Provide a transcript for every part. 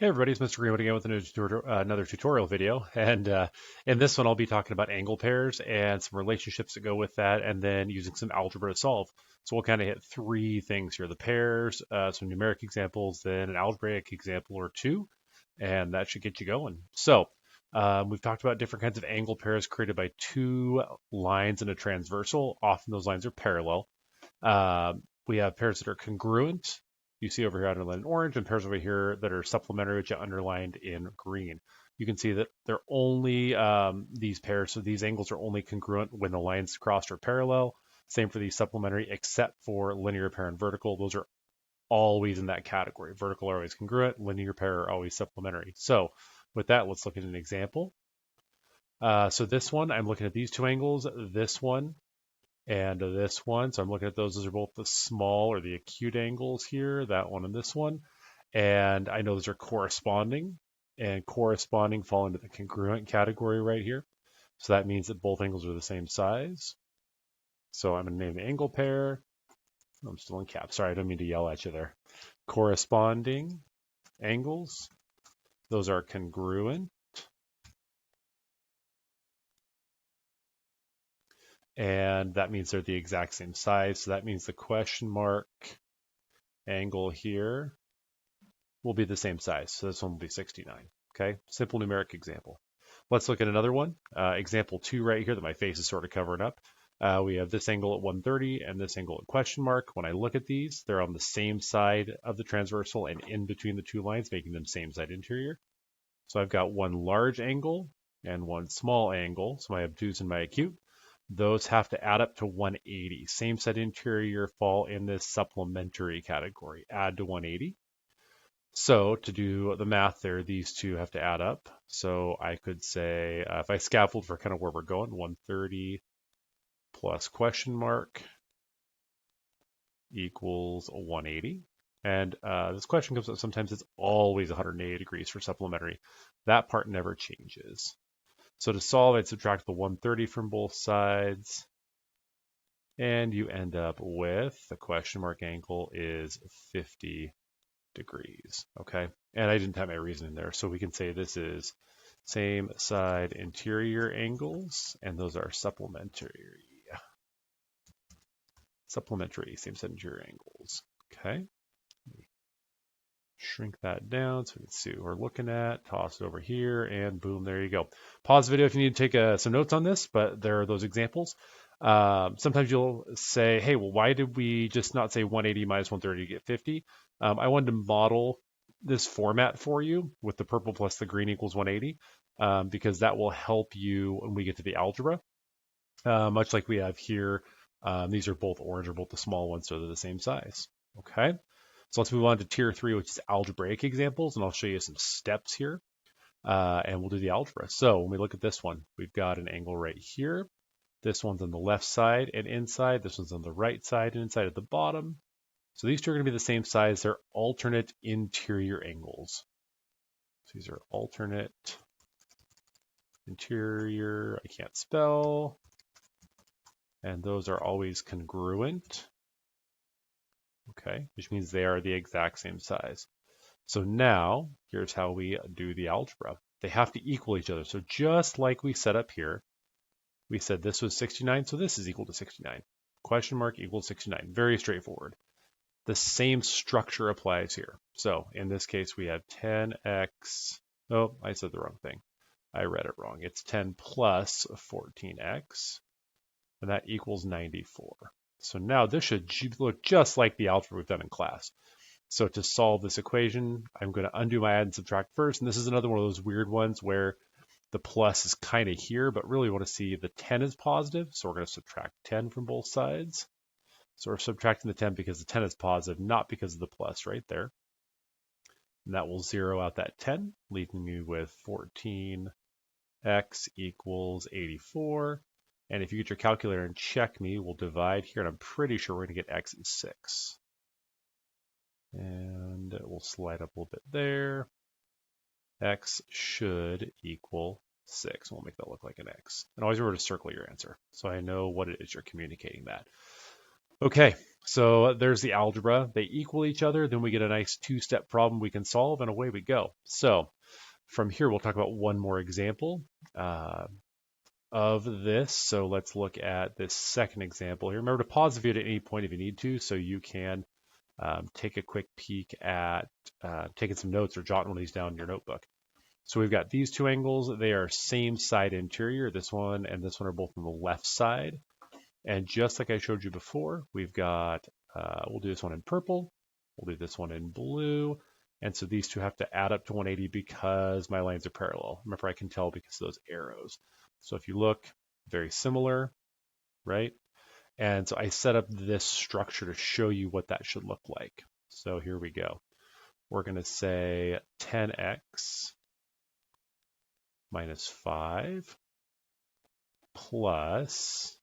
Hey everybody, it's Mr. Greenwood again with another tutorial video. And in this one, I'll be talking about angle pairs and some relationships that go with that, and then using some algebra to solve. So we'll kind of hit three things here: the pairs, some numeric examples, then an algebraic example or two, and that should get you going. So we've talked about different kinds of angle pairs created by two lines in a transversal. Often those lines are parallel. We have pairs that are congruent. You see over here underlined in orange, and pairs over here that are supplementary, which are underlined in green. You can see that they're only these pairs, so these angles are only congruent when the lines crossed are parallel. Same for these supplementary, except for linear pair and vertical. Those are always in that category. Vertical are always congruent, linear pair are always supplementary. So with that, let's look at an example. So this one, I'm looking at these two angles, this one and this one. So I'm looking at those. Those are both the small or the acute angles here, that one and this one. And I know those are corresponding, and corresponding fall into the congruent category right here. So that means that both angles are the same size. So I'm going to name the angle pair. I'm still in caps. Sorry, I don't mean to yell at you there. Corresponding angles. Those are congruent. And that means they're the exact same size. So that means the question mark angle here will be the same size. So this one will be 69. Okay, simple numeric example. Let's look at another one. Example 2 right here that my face is sort of covering up. We have this angle at 130 and this angle at question mark. When I look at these, they're on the same side of the transversal and in between the two lines, making them same side interior. So I've got one large angle and one small angle. So my obtuse and my acute. Those have to add up to 180. Same side interior fall in this supplementary category. Add to 180. So to do the math there, these two have to add up. So I could say, if I scaffold for kind of where we're going, 130 plus question mark equals 180. And this question comes up sometimes. It's always 180 degrees for supplementary. That part never changes. So to solve, I'd subtract the 130 from both sides. And you end up with the question mark angle is 50 degrees. Okay. And I didn't have my reasoning there. So we can say this is same side interior angles, and those are supplementary. Supplementary same side interior angles. Okay. Shrink that down so we can see what we're looking at. Toss it over here, and boom, there you go. Pause the video if you need to take some notes on this, but there are those examples. Sometimes you'll say, hey, well, why did we just not say 180 minus 130 to get 50? I wanted to model this format for you with the purple plus the green equals 180, because that will help you when we get to the algebra. Much like we have here, these are both orange, or both the small ones, so they're the same size. Okay. So let's move on to tier 3, which is algebraic examples, and I'll show you some steps here, and we'll do the algebra. So when we look at this one, we've got an angle right here. This one's on the left side and inside. This one's on the right side and inside at the bottom. So these two are going to be the same size. They're alternate interior angles. So these are alternate interior, I can't spell, and those are always congruent. Okay, which means they are the exact same size. So now, here's how we do the algebra. They have to equal each other. So just like we set up here, we said this was 69, so this is equal to 69. Question mark equals 69. Very straightforward. The same structure applies here. So in this case, we have 10x. Oh, I said the wrong thing. I read it wrong. It's 10 plus 14x, and that equals 94. So now this should look just like the algebra we've done in class. So to solve this equation, I'm going to undo my add and subtract first. And this is another one of those weird ones where the plus is kind of here, but really we want to see the 10 is positive. So we're going to subtract 10 from both sides. So we're subtracting the 10 because the 10 is positive, not because of the plus right there. And that will zero out that 10, leaving me with 14x equals 84. And if you get your calculator and check me, we'll divide here, and I'm pretty sure we're going to get x is 6. And we'll slide up a little bit there. X should equal 6. We'll make that look like an X. And always remember to circle your answer, so I know what it is you're communicating that. Okay, so there's the algebra. They equal each other. Then we get a nice two-step problem we can solve, and away we go. So from here, we'll talk about one more example uh, of this. So let's look at this second example here. Remember to pause the video at any point if you need to, so you can take a quick peek at taking some notes or jotting one of these down in your notebook. So we've got these two angles. They are same side interior. This one and this one are both on the left side. And just like I showed you before, we've got, we'll do this one in purple. We'll do this one in blue. And so these two have to add up to 180 because my lines are parallel. Remember, I can tell because of those arrows. So if you look, very similar, right? And so I set up this structure to show you what that should look like. So here we go. We're going to say 10x minus 5 plus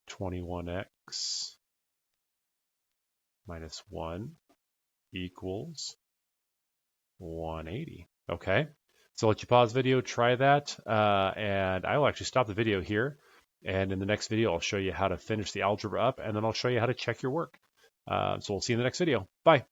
21x minus 1 equals 180. Okay, so I'll let you pause video, try that, and I will actually stop the video here. And in the next video, I'll show you how to finish the algebra up, and then I'll show you how to check your work. So we'll see you in the next video. Bye.